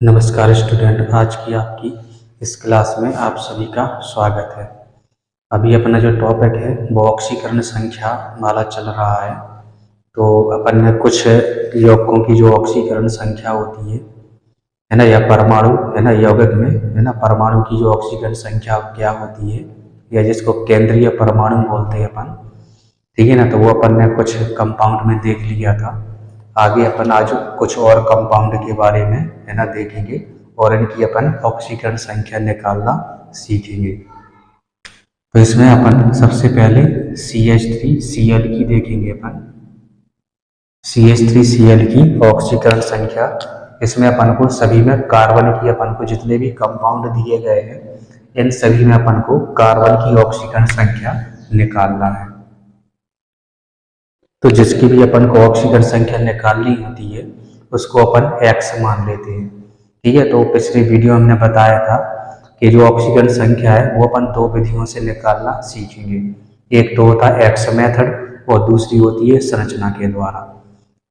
नमस्कार स्टूडेंट, आज की आपकी इस क्लास में आप सभी का स्वागत है। अभी अपना जो टॉपिक है वो ऑक्सीकरण संख्या वाला चल रहा है। तो अपन ने कुछ यौगिकों की जो ऑक्सीकरण संख्या होती है ना, या परमाणु है ना, यौगिक में है ना, परमाणु की जो ऑक्सीकरण संख्या क्या होती है, या जिसको केंद्रीय परमाणु बोलते हैं अपन, ठीक है ना। तो वो अपन ने कुछ कंपाउंड में देख लिया था। आगे अपन आज कुछ और कंपाउंड के बारे में है ना देखेंगे और इनकी अपन ऑक्सीकरण संख्या निकालना सीखेंगे। तो इसमें अपन सबसे पहले CH3Cl की देखेंगे। अपन CH3Cl की ऑक्सीकरण संख्या, इसमें अपन को सभी में कार्बन की, अपन को जितने भी कंपाउंड दिए गए हैं इन सभी में अपन को कार्बन की ऑक्सीकरण संख्या निकालना है। तो जिसकी भी अपन को ऑक्सीकरण संख्या निकालनी होती है उसको अपन x मान लेते हैं, ठीक है। तो पिछले वीडियो में हमने बताया था कि जो ऑक्सीकरण संख्या है वो अपन दो विधियों से निकालना सीखेंगे। एक तो होता है x मेथड और दूसरी होती है संरचना के द्वारा।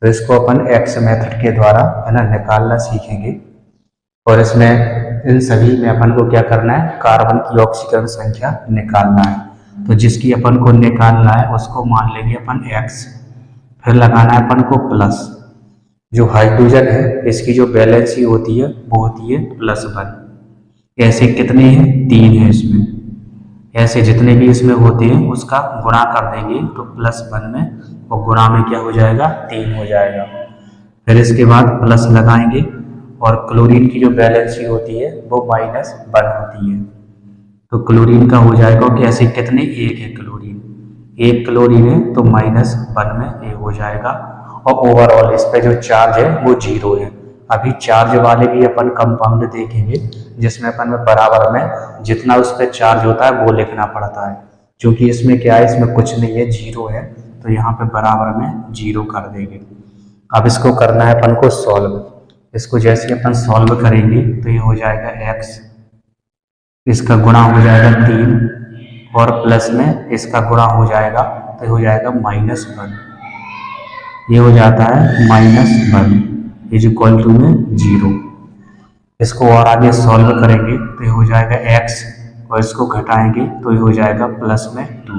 तो इसको अपन x मेथड के द्वारा है ना निकालना सीखेंगे। और इसमें इन सभी में अपन को क्या करना है, कार्बन की ऑक्सीकरण संख्या निकालना है। तो जिसकी अपन को निकालना है उसको मान लेंगे अपन x, फिर लगाना है अपन को प्लस। जो हाइड्रोजन है इसकी जो वैलेंसी होती है वो होती है +1। ऐसे कितने हैं, 3 है इसमें। ऐसे जितने भी इसमें होते हैं उसका गुणा कर देंगे तो +1 में, और गुणा में क्या हो जाएगा, 3 हो जाएगा। फिर इसके बाद प्लस लगाएंगे और क्लोरीन की जो वैलेंसी होती है वो -1 होती है। तो क्लोरीन का हो जाएगा कि ऐसे कितने, 1 है क्लोरीन, 1 क्लोरीन है तो -1 में ये हो जाएगा। और ओवरऑल इस पे जो चार्ज है वो 0 है। अभी चार्ज वाले भी अपन कंपाउंड देखेंगे जिसमें अपन में बराबर में जितना उस पर चार्ज होता है वो लिखना पड़ता है। क्योंकि इसमें क्या है, इसमें कुछ नहीं है, 0 है, तो यहाँ पे बराबर में 0 कर देंगे। अब इसको करना है अपन को सॉल्व। इसको जैसे अपन सॉल्व करेंगे तो ये हो जाएगा x, इसका गुणा हो जाएगा 3 और प्लस में इसका गुणा हो जाएगा तो हो जाएगा -1। ये हो जाता है -1 इज इक्वल टू में 0। इसको और आगे सॉल्व करेंगे तो ये हो जाएगा x और इसको घटाएंगे तो ये हो जाएगा +2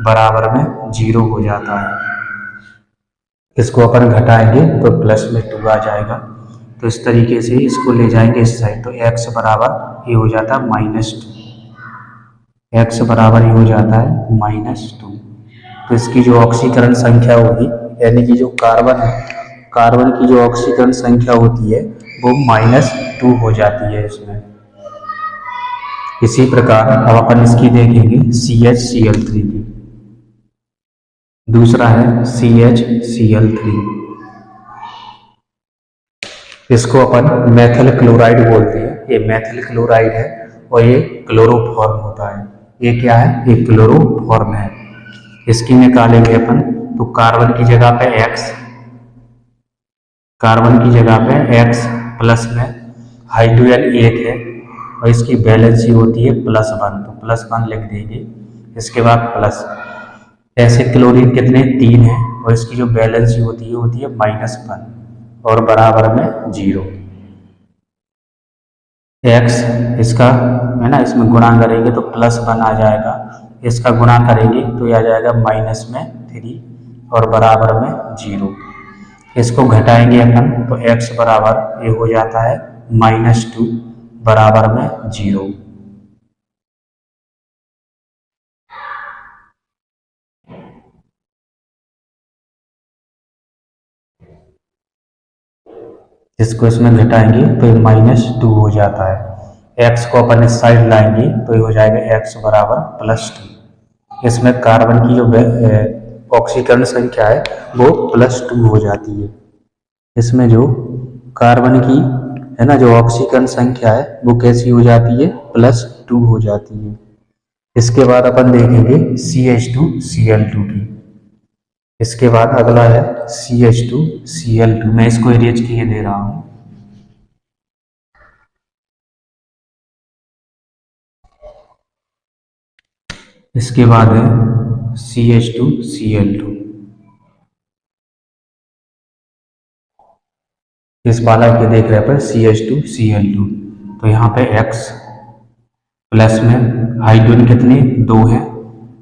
बराबर में 0 हो जाता है। इसको अपन घटाएंगे तो +2 आ जाएगा। तो इस तरीके से इसको ले जाएंगे इस साइड तो x बराबर ये हो जाता है -2, x बराबर ये हो जाता है -2। तो इसकी जो ऑक्सीकरण संख्या होगी, यानी कि जो कार्बन है, कार्बन की जो ऑक्सीकरण संख्या होती है वो -2 हो जाती है इसमें। इसी प्रकार अब अपन इसकी देखेंगे CHCl3 की। दूसरा है CHCl3, इसको अपन मेथिल क्लोराइड बोलते हैं। ये मेथिल क्लोराइड है और ये क्लोरोफॉर्म होता है। ये क्या है, ये क्लोरोफॉर्म है। इसकी निकालेंगे अपन तो कार्बन की जगह पे x, कार्बन की जगह पे x प्लस में हाइड्रोजन 1 है और इसकी वैलेंसी होती है +1, तो +1 लिख देंगे। इसके बाद प्लस, ऐसे क्लोरीन कितने, 3 है और इसकी जो वैलेंसी होती है -1 और बराबर में 0। x इसका है ना, इसमें गुणा करेंगे तो +1 आ जाएगा, इसका गुणा करेंगे तो ये आ जाएगा -3 और बराबर में 0। इसको घटाएंगे अपन तो x बराबर ये हो जाता है -2 बराबर में 0। इसको इसमें घटाएंगे तो ये -2 हो जाता है। x को अपन इस साइड लाएंगे तो ये हो जाएगा x बराबर +2। इसमें कार्बन की जो ऑक्सीकरण संख्या है वो +2 हो जाती है। इसमें जो कार्बन की है ना जो ऑक्सीकरण संख्या है वो कैसी हो जाती है, +2 हो जाती है। इसके बाद अपन देखेंगे CH2Cl2 की। इसके बाद अगला है CH2Cl2, मैं इसको इरेज किए दे रहा हूं। इसके बाद है CH2Cl2। इस वाला के देख रहे हैं अपन CH2Cl2। तो यहाँ पे X प्लस में हाइड्रोजन कितने 2 हैं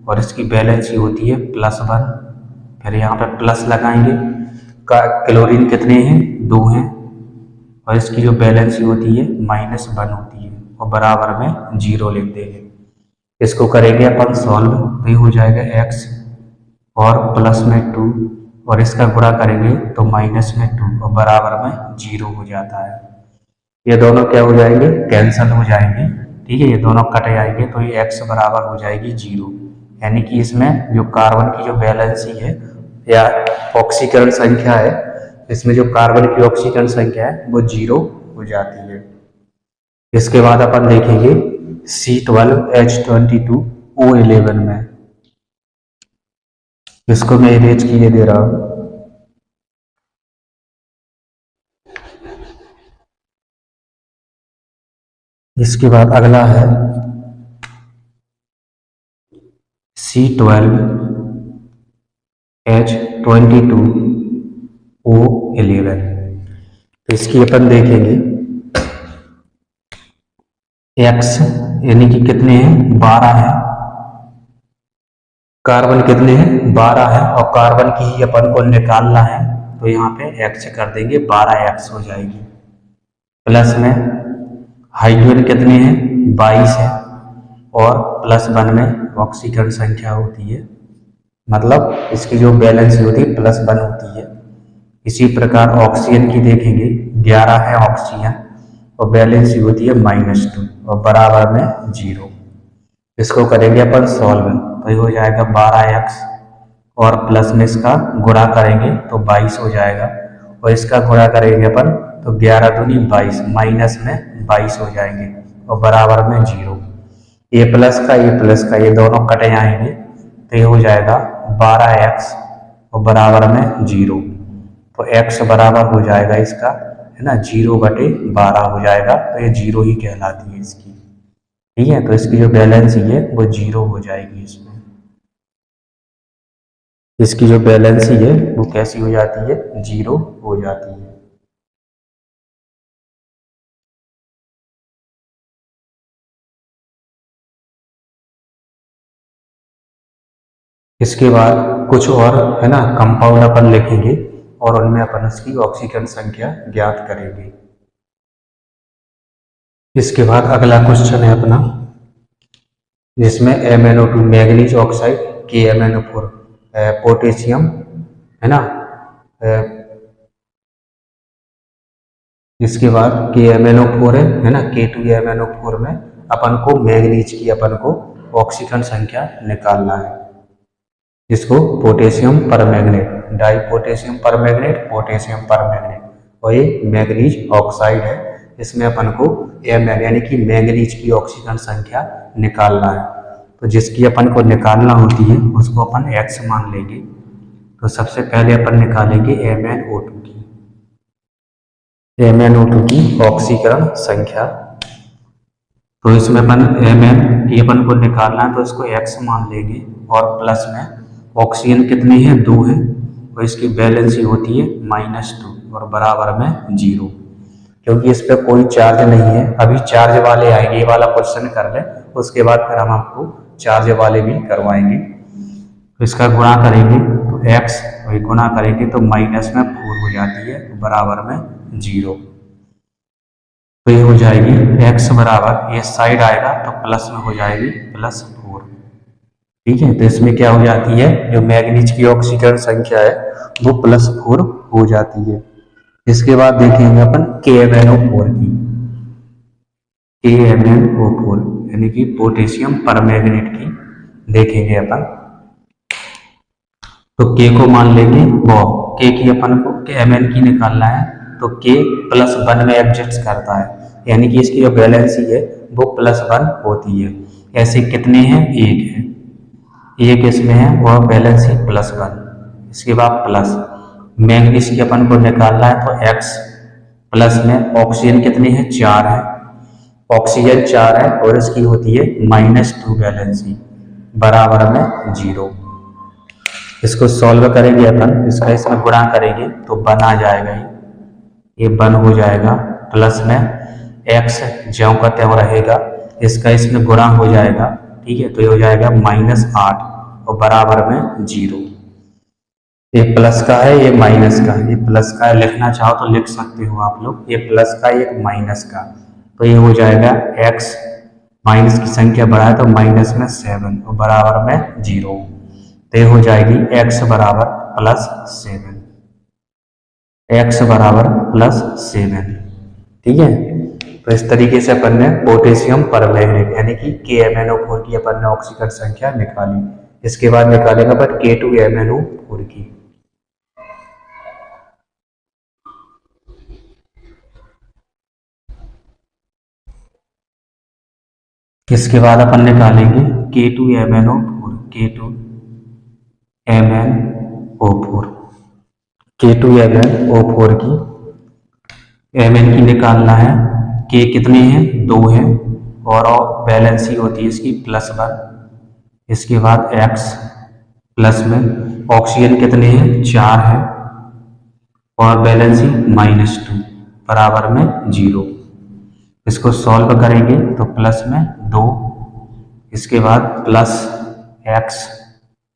और इसकी वैलेंसी होती है +1। फिर यहाँ पे प्लस लगाएंगे, का क्लोरीन कितने हैं 2 हैं और इसकी जो वैलेंसी होती है -1 होती है और बराबर में 0 लिख देंगे। इसको करेंगे अपन सॉल्व तो ये हो जाएगा X और प्लस में 2 और इसका गुणा करेंगे तो माइनस में 2 और बराबर में 0 हो जाता है। ये दोनों क्या हो जाएंगे कैंसल हो जाएंगे, ठीक है, ये दोनों कट जाएंगे तो ये X बराबर हो जाएगी 0। यानी कि इसमें जो कार्बन की जो वैलेंसी है या ऑक्सीकरण संख्या है, इसमें जो कार्बन की ऑक्सीकरण संख्या है वो 0 हो जाती है। इसके बाद अपन देखेंगे C12H22O11 में, इसको मैं इरेज किए दे रहा हूं। इसके बाद अगला है C12H22O11। तो इसकी अपन देखेंगे X यानी कि कितने हैं 12 है, कार्बन कितने हैं 12 है और कार्बन की ही अपन को निकालना है तो यहाँ पे X कर देंगे 12X हो जाएगी। प्लस में हाइड्रोजन कितने हैं 22 है और +1 में ऑक्सीकरण संख्या होती है, मतलब इसकी जो बैलेंस होती है +1 होती है। इसी प्रकार ऑक्सीजन की देखेंगे 11 है ऑक्सीजन और बैलेंस होती है -2 और बराबर में 0। इसको करेंगे अपन सॉल्व तो ये हो जाएगा 12X और प्लस में इसका गुणा करेंगे तो 22 हो जाएगा और इसका गुणा करेंगे अपन तो 11 दूनी 22 माइनस में 22 हो जाएंगे और बराबर में 0। ये प्लस का ये दोनों कट जाएंगे तो ये हो जाएगा 12X और बराबर में 0। तो X बराबर हो जाएगा इसका है ना 0/12 हो जाएगा तो ये 0 ही कहलाती है इसकी, ठीक है। तो इसकी जो बैलेंसी है वो 0 हो जाएगी। इसकी जो बैलेंसी है वो कैसी हो जाती है 0 हो जाती है। इसके बाद कुछ और है ना कंपाउंड अपन लिखेंगे और उनमें अपन इसकी ऑक्सीकरण संख्या ज्ञात करेंगे। इसके बाद अगला क्वेश्चन है अपना जिसमें MnO2 manganese oxide KMnO4 potassium है ना, इसके बाद KMnO4 है ना K2MnO4 में अपन को मैग्नीज की अपन को ऑक्सीकरण संख्या निकालना है, जिसको पोटेशियम परमैंगनेट डाई पोटेशियम परमैंगनेट पोटेशियम परमैंगनेट और ये मैग्नीज ऑक्साइड है। इसमें अपन को Mn यानी कि मैग्नीज की ऑक्सीकरण संख्या निकालना है। तो जिसकी अपन को निकालना होती है उसको अपन X मान लेंगे। तो सबसे पहले अपन निकालेंगे MnO2 की ऑक्सीकरण संख्या। तो इसमें अपन Mn की अपन को निकालना है तो इसको X मान लेंगे और प्लस में ऑक्सीजन कितनी है 2 है और इसकी बैलेंसी होती है -2 और बराबर में 0। क्योंकि इस पर कोई चार्ज नहीं है, अभी चार्ज वाले आएंगे, ये वाला क्वेश्चन कर ले उसके बाद फिर हम आपको चार्ज वाले भी करवाएंगे। तो इसका गुणा करेंगे तो X वही गुणा करेंगे तो -4 हो जाती है बराबर में 0। तो ये हो जाएगी X बराबर ये साइड आएगा तो प्लस में हो जाएगी +4, ठीक है। तो इसमें क्या हो जाती है जो मैग्नीज की ऑक्सीकरण संख्या है वो +4 हो जाती है। इसके बाद देखेंगे अपन KMnO4 की, KMnO4 यानी कि पोटेशियम परमैंगनेट की देखेंगे अपन। तो K को मान लेंगे वो K की अपन को Mn की निकालना है तो K +1 में एडजस्ट करता है, यानी कि इसकी जो बैलेंसी है वो +1 होती है। ऐसे कितने हैं 1 है, 1 इसमें है और बैलेंसी +1। इसके बाद प्लस मैग्नीज की अपन को निकालना है तो X प्लस में ऑक्सीजन कितनी है 4 है, ऑक्सीजन 4 है और इसकी होती है -2 बैलेंसी बराबर में 0। इसको सॉल्व करेंगे अपन, इसका इसमें गुणा करेंगे तो 1 आ जाएगा ये 1 हो जाएगा, प्लस में x ज्यों का त्यों रहेगा, इसका इसमें गुणा हो जाएगा, ठीक है, तो ये हो जाएगा -8 और बराबर में 0। ये प्लस का है, ये माइनस का, ये प्लस का है, लिखना चाहो तो लिख सकते हो आप लोग, ये प्लस का, ये माइनस का, तो ये हो जाएगा x, माइनस की संख्या बढ़ाए तो माइनस में 7 और बराबर में 0, तो ये हो जाएगी x बराबर +7, x बराबर +7, ठीक है। तो इस तरीके से अपन ने पोटेशियम परमैंगनेट यानी कि KMnO4 की अपन ने ऑक्सीकरण संख्या निकाली। इसके बाद निकालेंगे अपन K2MnO4 की। इसके बाद अपन निकालेंगे K2MnO4 की Mn की निकालना है, K कितनी है 2 है और बैलेंस ही होती है इसकी +1। इसके बाद X प्लस में ऑक्सीजन कितने हैं 4 है और बैलेंस ही -2 बराबर में 0। इसको सॉल्व करेंगे तो प्लस में 2, इसके बाद प्लस x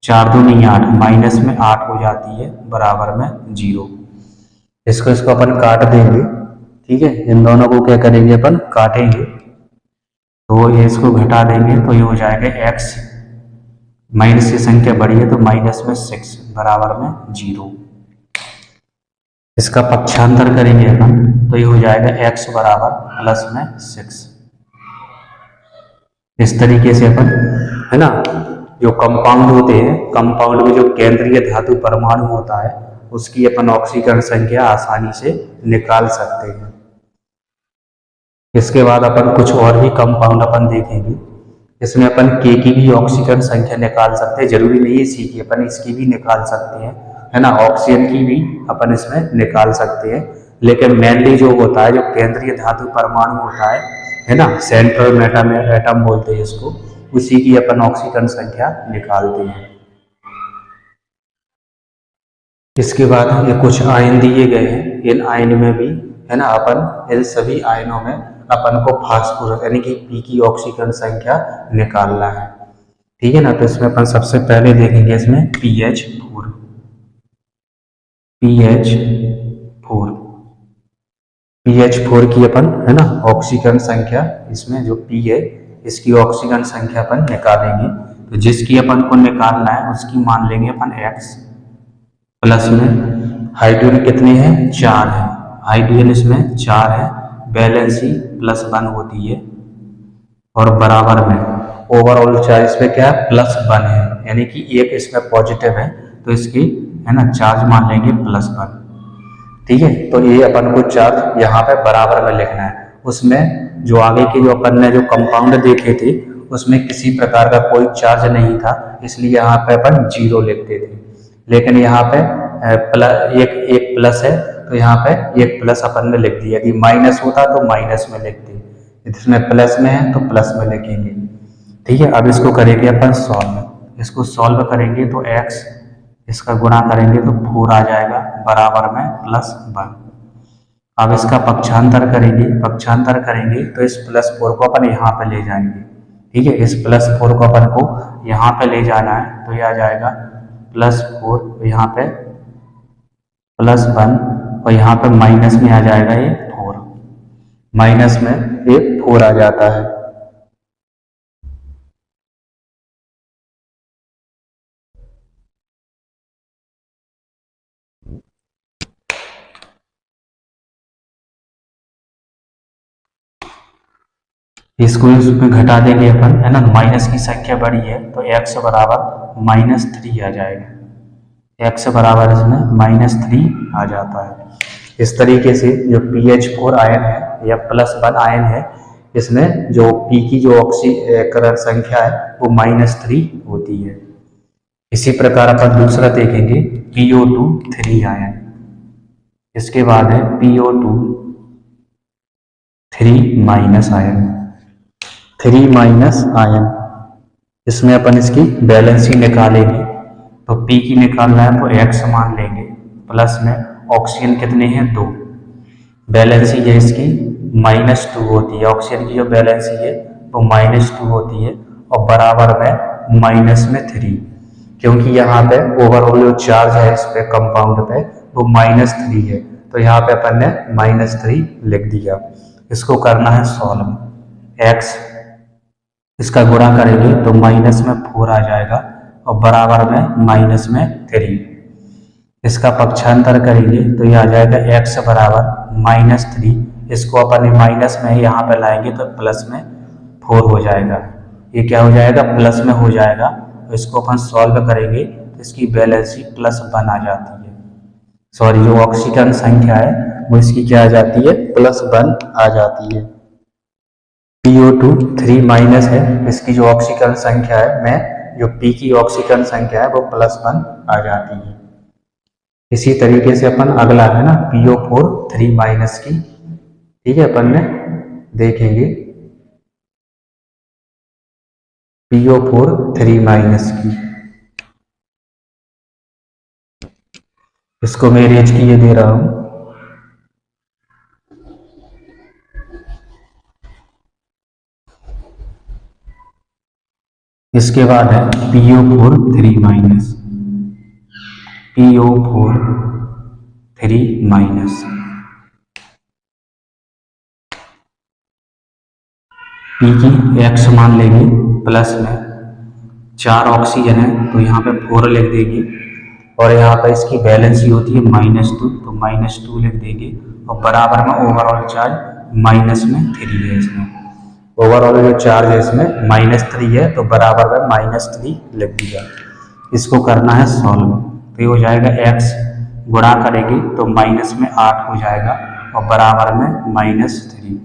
4 2 नहीं 8, माइनस में 8 हो जाती है बराबर में 0। इसको अपन काट देंगे, ठीक है, इन दोनों को क्या करेंगे अपन काटेंगे, तो ये इसको घटा देंगे तो ये हो जाएगा x, माइनस की संख्या बड़ी है तो माइनस में 6 बराबर में 0। इसका पक्षांतर करेंगे अपन तो ये हो जाएगा x बराबर प्लस में 6। इस तरीके से अपन, है ना, जो कंपाउंड होते हैं, कंपाउंड में जो केंद्रीय धातु परमाणु होता है उसकी अपन ऑक्सीकरण संख्या आसानी से निकाल सकते हैं। इसके बाद अपन कुछ और भी कंपाउंड अपन देखेंगे, इसमें अपन K की भी ऑक्सीकरण संख्या निकाल सकते हैं, जरूरी नहीं है C की, अपन इसकी भी निकाल सकते हैं, है ना, ऑक्सीजन की भी अपन इसमें निकाल सकते हैं, लेकिन मेनली जो होता है जो केंद्रीय धातु परमाणु होता है ना, सेंट्रल मेटम एटम बोलते हैं इसको, उसी की अपन ऑक्सीकरण संख्या निकालते हैं। इसके बाद ये कुछ आयन दिए गए हैं, इन आयन में भी, है ना, अपन इन सभी आयनों में अपन को फास्फोरस यानी कि P की ऑक्सीकरण संख्या निकालना है, ठीक है ना। तो इसमें अपन सबसे पहले देखेंगे इसमें pH4 की अपन, है ना, ऑक्सीकरण संख्या, इसमें जो P है इसकी ऑक्सीकरण संख्या अपन निकालेंगे, तो जिसकी अपन को निकालना है उसकी मान लेंगे अपन x, प्लस में हाइड्रोजन कितने हैं 4 है, हाइड्रोजन इसमें 4 है, बैलेंस ही +1 होती है और बराबर में ओवरऑल चार्ज पे क्या है +1 है, यानी कि एक इसमें पॉजिटिव है तो इसकी, है ना, चार्ज मान लेंगे +1, ठीक है। तो ये अपन को चार्ज यहाँ पे बराबर में लिखना है। उसमें जो आगे के जो अपन ने जो कंपाउंड देखे थे उसमें किसी प्रकार का कोई चार्ज नहीं था, इसलिए यहाँ पे अपन 0 लिखते थे, लेकिन यहाँ पे एक प्लस है तो यहाँ पे एक प्लस अपन ने लिख दिया, यदि माइनस होता तो माइनस में लिखते, इसमें प्लस में है तो प्लस में लिखेंगे, ठीक है। अब इसको करेंगे अपन सॉल्व, इसको सॉल्व करेंगे तो x, इसका गुणा करेंगे तो 4 आ जाएगा बराबर में +1। अब इसका पक्षांतर करेंगे तो इस +4 को अपन यहाँ पे ले जाएंगे, ठीक है, इस +4 को अपन को यहाँ पे ले जाना है तो ये आ जाएगा +4, यहाँ पे +1 और यहाँ पे माइनस में आ जाएगा ये 4, माइनस में ये 4 आ जाता है। इसको इसमें घटा देंगे अपन, है ना, माइनस की संख्या बड़ी है तो x बराबर -3 आ जाएगा, x बराबर इसमें -3 आ जाता है। इस तरीके से जो pH4 आयन है या +1 आयन है, इसमें जो P की जो ऑक्सीकरण संख्या है वो -3 होती है। इसी प्रकार अपन दूसरा देखेंगे PO2 3 आयन, इसके बाद है PO2 3- आयन, 3- आयन, इसमें अपन इसकी बैलेंस ही निकालेंगे, तो P की निकालना है तो x मान लेंगे, प्लस में ऑक्सीजन कितने हैं 2, बैलेंसी है इसकी -2 होती है। ऑक्सीजन की जो बैलेंसी है वो -2 होती है और बराबर में -3, क्योंकि यहाँ पे ओवरऑल जो चार्ज है इस पे कंपाउंड पे वो -3 है, तो यहाँ पे अपन ने -3 लिख दिया। इसको करना है सॉल्व। x इसका गुणा करेंगे तो -4 आ जाएगा और बराबर में -3। इसका पक्षांतर करेंगे तो ये आ जाएगा x बराबर -3। इसको अपन माइनस में यहाँ पे लाएंगे तो प्लस में 4 हो जाएगा। ये क्या हो जाएगा, प्लस में हो जाएगा। तो इसको अपन सॉल्व करेंगे तो इसकी बैलेंसी +1 आ जाती है। सॉरी, जो ऑक्सीजन संख्या है वो इसकी क्या आ जाती है, +1 आ जाती है। PO2 3- है, इसकी जो ऑक्सीजन संख्या है में जो P की ऑक्सीजन संख्या है वो +1 आ जाती है। इसी तरीके से अपन अगला है ना PO4 3- की, ठीक है, अपन ने देखेंगे PO4 3- की। इसको मैं रेंज की ये दे रहा हूं। इसके बाद है PO4 3-, PO4 3-। P की x मान लेंगे प्लस में, 4 ऑक्सीजन है तो यहाँ पे 4 लिख देंगे और यहाँ पे इसकी बैलेंसी होती है -2, तो -2 लिख देंगे और बराबर में ओवरऑल चार्ज -3 है। इसमें ओवरऑल जो चार्ज है इसमें -3 है तो बराबर में -3 लिख दिया। इसको करना है सॉल्व, तो ये हो जाएगा x गुणा करेंगे तो -8 हो जाएगा और बराबर में -3।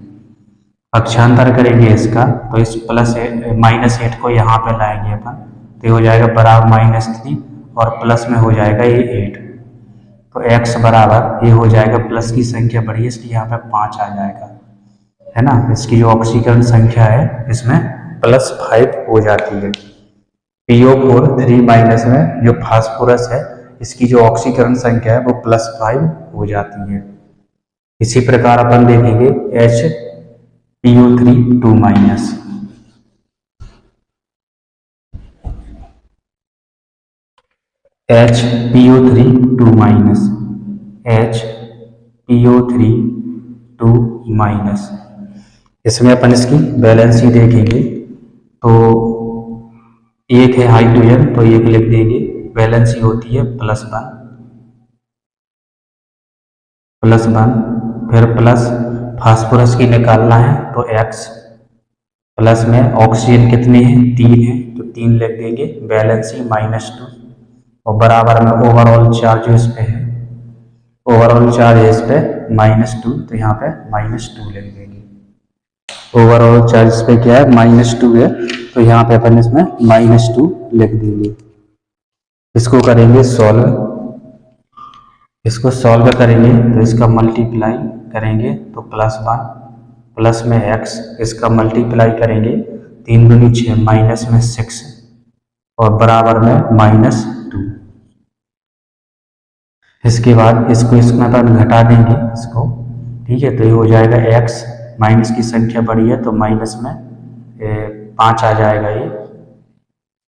पक्षांतर करेंगे इसका तो इस -8 को यहाँ पे लाएंगे अपन, तो ये हो जाएगा बराबर -3 और प्लस में हो जाएगा ये 8। तो x बराबर ये हो जाएगा, प्लस की संख्या बढ़ी है इसलिए यहाँ पे 5 आ जाएगा, है ना। इसकी जो ऑक्सीजन संख्या है इसमें +5 हो जाती है। PO4 3- में जो फास्फोरस है इसकी जो ऑक्सीकरण संख्या है वो +5 हो जाती है। इसी प्रकार अपन देखेंगे HPO3 2-, HPO3 2-, HPO3 2-। इसमें अपन इसकी बैलेंसी देखेंगे तो एक है हाइड्रोजन तो एक लिख देंगे, बैलेंसी होती है +1, फिर प्लस फास्फोरस की निकालना है तो x, प्लस में ऑक्सीजन कितने हैं, 3 है तो 3 लिख देंगे, बैलेंसी -2 और बराबर में ओवरऑल चार्ज इस पे है, ओवरऑल चार्ज है इस पे -2 तो यहाँ पे -2 लिख देंगे। ओवरऑल चार्ज इस पे क्या है, -2 है तो यहाँ पे अपन इसमें -2 लिख देंगे। इसको करेंगे सॉल्व। इसको सॉल्व करेंगे तो इसका मल्टीप्लाई करेंगे तो +1, प्लस में x, इसका मल्टीप्लाई करेंगे 3 दूनी 6, -6 और बराबर में -2। इसके बाद इसको इसमें अपन घटा देंगे इसको, ठीक है, तो ये हो जाएगा x, माइनस की संख्या बड़ी है तो माइनस में 5 आ जाएगा, ये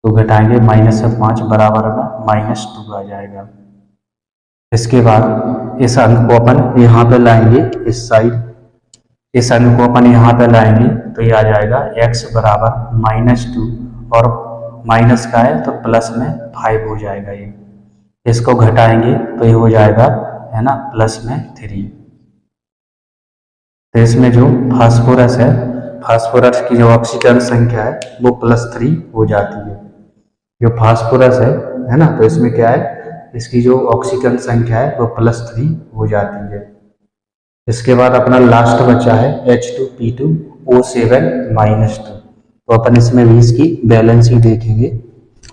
तो घटाएंगे -5 बराबर में -2 आ जाएगा। इसके बाद इस अंक को अपन यहाँ पे लाएंगे, इस साइड इस अंक को अपन यहाँ पे लाएंगे तो ये आ जाएगा x बराबर -2 और माइनस का है तो प्लस में 5 हो जाएगा। ये इसको घटाएंगे तो ये हो जाएगा, है ना, प्लस में 3। तो इसमें जो फास्फोरस है, फास्फोरस की जो ऑक्सीजन संख्या है वो +3 हो जाती है। जो फास्फोरस है ना, तो इसमें क्या है, इसकी जो ऑक्सीजन संख्या है वो +3 हो जाती है। इसके बाद अपना लास्ट बचा है H2P2O7-2, तो अपन इसमें भी इसकी बैलेंस ही देखेंगे,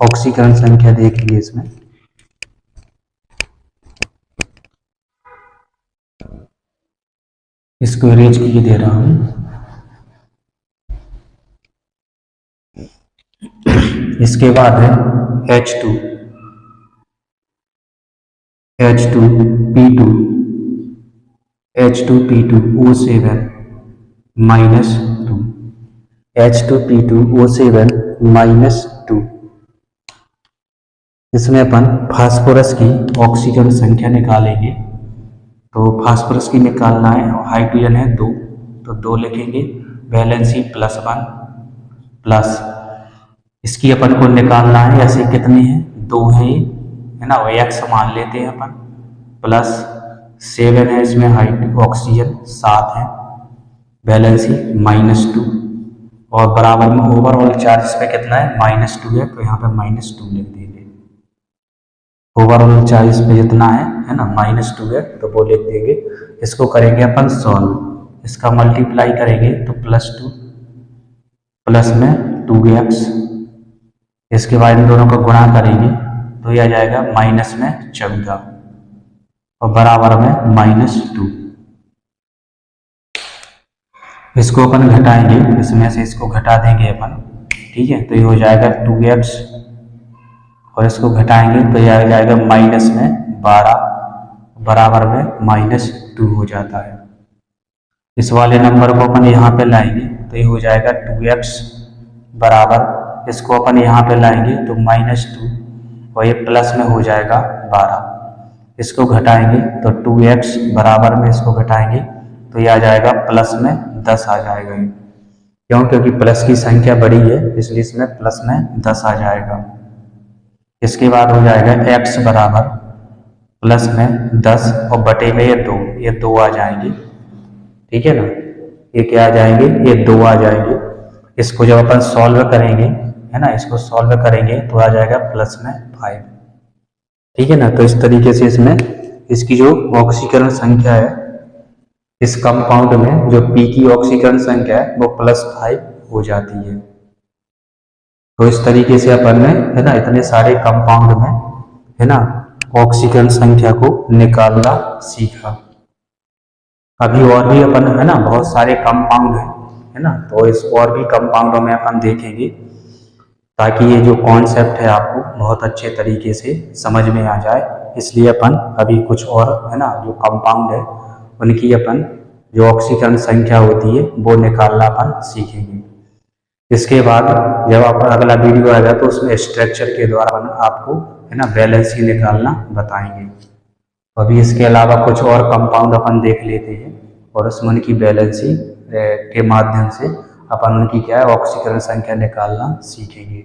ऑक्सीजन संख्या देखेंगे इसमें। इसको अरेंज करके दे रहा हूं। इसके बाद है H2P2 H2P2O7 -2, H2P2O7 -2। इसमें अपन फास्फोरस की ऑक्सीजन संख्या निकालेंगे। तो फास्फोरस की निकालना है, हाइड्रोजन है 2, तो 2 लिखेंगे। वैलेंसी +1 प्लस इसकी अपन को निकालना है, ऐसे कितने हैं 2 हैं है ना, वो x मान लेते हैं अपन। +7 है इसमें ऑक्सीजन 7 है, वैलेंसी -2 और बराबर में ओवरऑल चार्ज इस पे कितना है -2 है, तो यहाँ पे -2 लिख देंगे। ओवरऑल चार्ज इस पे जितना है ना -2 है, तो वो लिख देंगे। इसको करेंगे अपन सॉल्व, इसका मल्टीप्लाई करेंगे तो +2 प्लस में 2x, इसके बाद इन दोनों को गुणा करेंगे तो यह आ जाएगा -14 और बराबर में -2। इसको अपन घटाएंगे, इसमें से इसको घटा देंगे अपन, ठीक है। तो ये हो जाएगा 2x और इसको घटाएंगे तो यह आ जाएगा -12 बराबर में -2 हो जाता है। इस वाले नंबर को अपन यहाँ पे लाएंगे तो ये हो जाएगा 2x बराबर, इसको अपन यहाँ पे लाएंगे तो -2 और ये प्लस में हो जाएगा 12। इसको घटाएंगे तो 2x बराबर में इसको घटाएंगे तो ये आ जाएगा प्लस में 10 आ जाएगा। क्यों? क्योंकि प्लस की संख्या बड़ी है इसलिए इसमें प्लस में 10 आ जाएगा। इसके बाद हो जाएगा x बराबर प्लस में 10 और बटे में ये 2 आ जाएंगे, ठीक है ना। ये क्या आ जाएंगे, ये 2 आ जाएंगे। इसको जब अपन सॉल्व करेंगे है ना, इसको सॉल्व करेंगे तो आ जाएगा प्लस में 5, ठीक है ना। तो इस तरीके से इसमें इसकी जो ऑक्सीकरण संख्या है इस कंपाउंड में, जो P की ऑक्सीकरण संख्या है वो +5 हो जाती है। तो इस तरीके से अपन ने है ना इतने सारे कंपाउंड में है ना ऑक्सीकरण संख्या को निकालना सीखा। अभी और भी अपन है ना बहुत सारे कंपाउंड है ना, तो इस और भी कंपाउंडों में अपन देखेंगे ताकि ये जो कॉन्सेप्ट है आपको बहुत अच्छे तरीके से समझ में आ जाए। इसलिए अपन अभी कुछ और है ना जो कंपाउंड है उनकी अपन जो ऑक्सीकरण संख्या होती है वो निकालना अपन सीखेंगे। इसके बाद जब आप अगला वीडियो आएगा तो उसमें स्ट्रक्चर के द्वारा आपको है ना वैलेंसी निकालना बताएंगे। अभी इसके अलावा कुछ और कंपाउंड अपन देख लेते हैं और उसमें उनकी वैलेंसी के माध्यम से अपन उनकी क्या है ऑक्सीकरण संख्या निकालना सीखेंगे।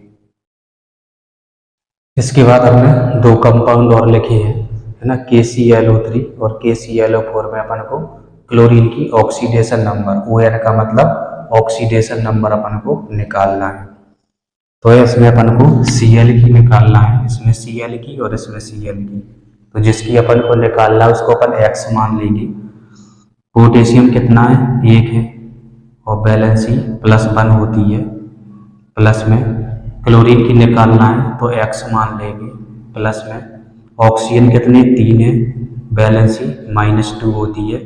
इसके बाद हमने 2 कंपाउंड और लिखे हैं है ना, KClO3 और KClO4 में अपन को क्लोरीन की ऑक्सीडेशन नंबर, ON का मतलब ऑक्सीडेशन नंबर अपन को निकालना है। तो इसमें अपन को Cl की निकालना है, इसमें Cl की और इसमें Cl की। तो जिसकी अपन को निकालना है उसको अपन x मान लेंगे। पोटेशियम कितना है 1 है और वैलेंसी +1 होती है। प्लस में क्लोरीन की निकालना है तो x मान लेंगे। प्लस में ऑक्सीजन कितने 3 है, वैलेंसी -2 होती है।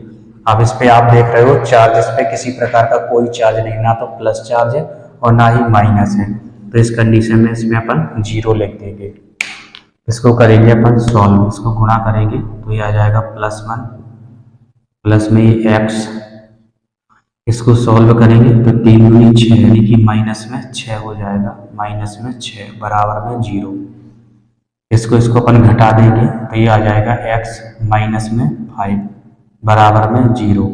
अब इस पे आप देख रहे हो चार्ज, इस पे किसी प्रकार का कोई चार्ज नहीं, ना तो प्लस चार्ज है और ना ही माइनस है। तो इस कंडीशन में इसमें अपन 0 लिख देंगे। इसको करेंगे अपन सॉल्व, इसको गुणा करेंगे तो ये आ जाएगा +1 प्लस में ये x, इसको सॉल्व करेंगे तो 3 दूनी 6 यानी कि माइनस में 6 हो जाएगा, माइनस में 6 बराबर में 0। इसको अपन घटा देंगे तो ये आ जाएगा x माइनस में 5 बराबर में 0।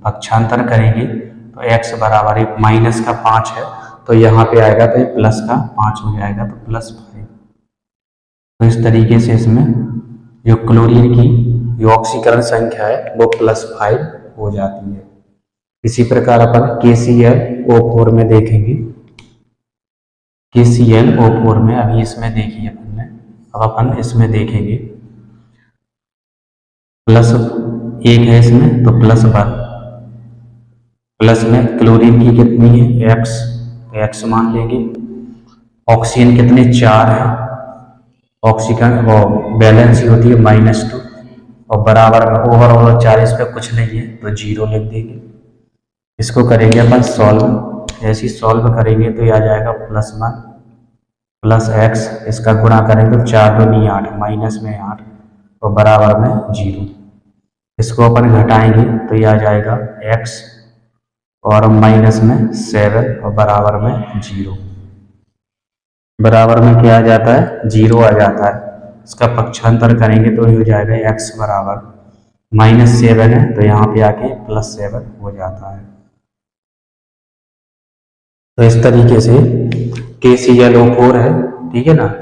पक्षांतर करेंगे तो x बराबर एक माइनस का 5 है तो यहाँ पे आएगा तो ये प्लस का 5 हो जाएगा तो +5। तो इस तरीके से इसमें जो क्लोरीन की जो ऑक्सीकरण संख्या है वो +5 हो जाती है। इसी प्रकार अपन KClO4 में देखेंगे। KClO4 में अभी इसमें देखिए अपन ने, अब अपन इसमें देखेंगे +1 है इसमें तो +1, प्लस में क्लोरीन की कितनी है x, तो x मान लेंगे। ऑक्सीजन कितने 4 है, ऑक्सीजन वैलेंसी होती है -2 और बराबर में ओवरऑल चार्ज पे कुछ नहीं है तो 0 लिख देंगे। इसको करेंगे अपन सॉल्व, जैसे सॉल्व करेंगे तो ये आ जाएगा +1 प्लस x, इसका गुणा करेंगे तो 4 दूनी 8 माइनस में 8 और बराबर में 0। इसको अपन घटाएंगे तो ये आ जाएगा x और माइनस में 7 और बराबर में 0। बराबर में क्या आ जाता है, 0 आ जाता है। इसका पक्षांतर करेंगे तो ये हो जाएगा x बराबर -7 है तो यहाँ पे आके +7 हो जाता है। तो इस तरीके से KClO4 है, ठीक है ना,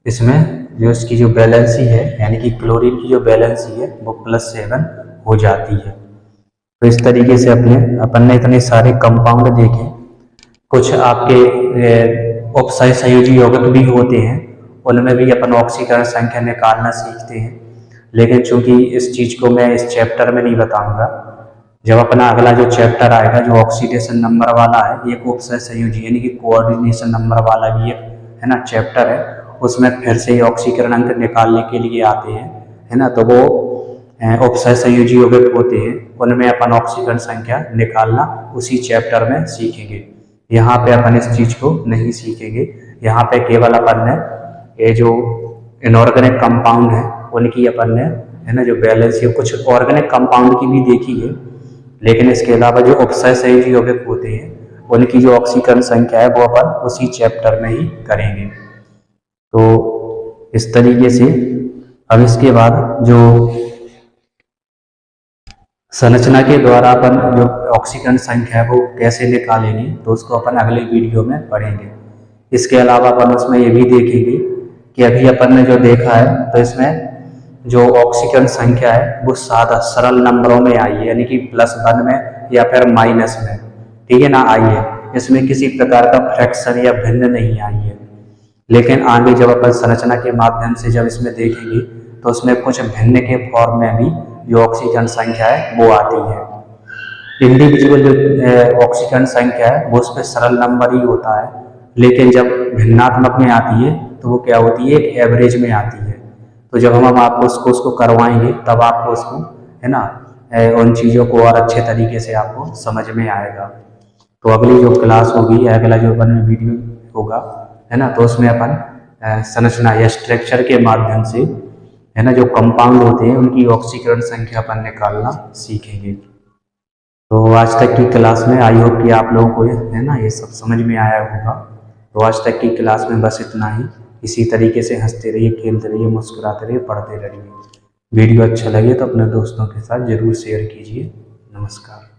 इसमें जो इसकी जो बैलेंसी है यानी कि क्लोरीन की जो बैलेंसी है वो +7 हो जाती है। तो इस तरीके से अपन ने इतने सारे कंपाउंड देखे। कुछ आपके उपसय संयोजी यौगिक भी होते हैं, उनमें भी अपन ऑक्सीकरण संख्या निकालना सीखते हैं, लेकिन चूंकि इस चीज़ को मैं इस चैप्टर में नहीं बताऊंगा। जब अपना अगला जो चैप्टर आएगा जो ऑक्सीडेशन नंबर वाला है, एक उपसय संयोजी यानी कि कोऑर्डिनेशन नंबर वाला भी एक है ना चैप्टर है, उसमें फिर से ऑक्सीकरण अंक निकालने के लिए आते हैं, है ना। तो वो उपसय संयोजी यौगिक होते हैं, उनमें अपन ऑक्सीकरण संख्या निकालना उसी चैप्टर में सीखेंगे। यहाँ पे अपन इस चीज़ को नहीं सीखेंगे। यहाँ पे केवल अपन ने ये जो इनऑर्गेनिक कंपाउंड है उनकी अपन ने है ना जो बैलेंस है, कुछ ऑर्गेनिक कंपाउंड की भी देखी है, लेकिन इसके अलावा जो उपसय संयोजी यौगिक होते हैं उनकी जो ऑक्सीकरण संख्या है वो अपन उसी चैप्टर में ही करेंगे। तो इस तरीके से अब इसके बाद जो संरचना के द्वारा अपन जो ऑक्सीकरण संख्या है वो कैसे निकालेंगे तो उसको अपन अगले वीडियो में पढ़ेंगे। इसके अलावा अपन उसमें ये भी देखेंगे कि अभी अपन ने जो देखा है तो इसमें जो ऑक्सीकरण संख्या है वो सादा सरल नंबरों में आई है, यानी कि +1 में या फिर माइनस में, ठीक है ना, आई है। इसमें किसी प्रकार का फ्रैक्शन या भिन्न नहीं आई है। लेकिन आगे जब अपन संरचना के माध्यम से जब इसमें देखेंगे तो उसमें कुछ भिन्न के फॉर्म में भी जो ऑक्सीकरण संख्या है वो आती है। इंडिविजुअल जो ऑक्सीकरण संख्या है वो उस पर सरल नंबर ही होता है, लेकिन जब भिन्नात्मक में आती है तो वो क्या होती है, एक एवरेज में आती है। तो जब हम आपको उसको करवाएंगे तब आपको उसको है ना उन चीज़ों को और अच्छे तरीके से आपको समझ में आएगा। तो अगली जो क्लास होगी, अगला जो अपन वीडियो होगा है ना, तो उसमें अपन संरचना या स्ट्रक्चर के माध्यम से है ना जो कंपाउंड होते हैं उनकी ऑक्सीकरण संख्या अपन निकालना सीखेंगे। तो आज तक की क्लास में आई होप कि आप लोगों को है ना ये सब समझ में आया होगा। तो आज तक की क्लास में बस इतना ही। इसी तरीके से हंसते रहिए, खेलते रहिए, मुस्कुराते रहिए, पढ़ते रहिए। वीडियो अच्छा लगे तो अपने दोस्तों के साथ जरूर शेयर कीजिए। नमस्कार।